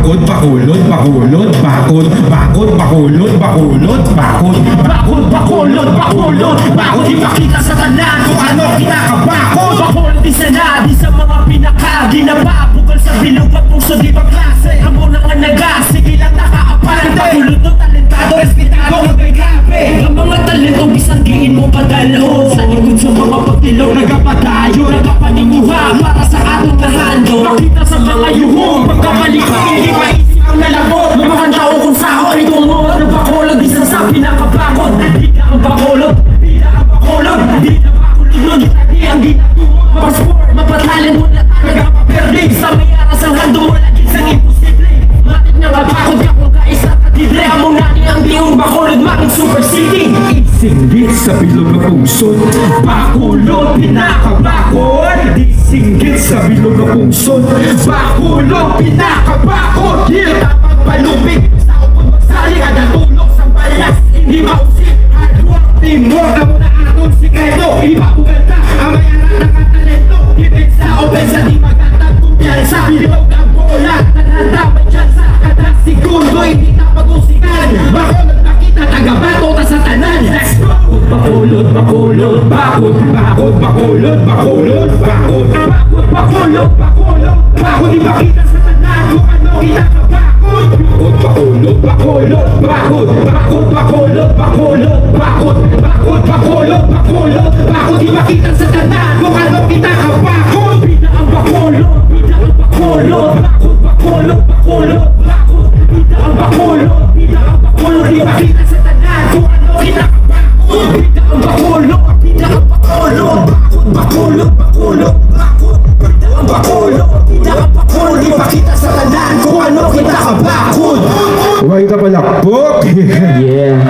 bakod, bakulod, bakulod, bakod, bakod, bakulod, bakulod, bakod, bakod, bakulod, bakulod, bakod. Ipakita sa tanan kung ano kinakabakod. Bakulod di sana, di sa mga pinaka ginababukal sa bilog at puso di ba klase. Amo na nga nagas, sige lang nakaapante. Bakulod no talentado, respetado, may grabe. Ang mga talentong bisanggiin mo padalo. Sa likod sa mga pagtilaw, nagapadayo, nagapaninguha para sa atong nahando. Makita sa mga yuhong, pagkamali ko, hindi maisip ang nalabot. May mga tao kung sao ay tungod. Bakulod, isang sa pinakabakod. Di na ang bakulod, di na ang bakulod, di na bakulod nun, di ang ginagawa. Mapasport, mapatalent mo na nagapaperde. Sa may aras ang hando mo, laging sang imposible. Matik na mabakod ka kung kaisa ka tidre. Among nani ang diong bakulod, making super city. Isinggit sa bilog na pusod, bakulod, pinakabakod. Isinggit sa bilog na pusod, bakulod, pinakabakod. Tapang palupig, sa upod magsali, kada tulog sa balas, hindi mausip. Hardwork, teamwork, na muna atong sikreto. Iba buganta, ang mayaran ng talento. Ipensa o pensa, di magandang kumpiyansa. Bilog ang bola, tananda, may tsansa. Kada segundo, hindi na pag-usikan. Bakulod, makita, taga-bato, ta sa tanan. Let's go! Bakulod, bakulod, bakod, bakod, bakulod, bakulod, bakod, bakod, bakulod, bakulod, bakod. Di makita sa tanan kung ano kinakabakod. Bakulod, bakulod, bakod, bakod, bakulod, bakulod, bakod, bakod, bakulod, bakulod, bakod. Di makita sa tanan kung ano kinakabakod. Bida ang bakulod, bida ang bakulod, bakod, bakulod, bakulod, bakod. Bida ang bakulod, bida ang bakulod. Di makita sa tanan kung ano kinakabakod. Bida ang bakulod, bida ang bakulod, bakod, bakulod, bakulod, bakod. Bida ang bakulod, bida ang bakulod. Di makita sa tanan kung ano kinakabakod. Huwag ka palakpok! Yeah.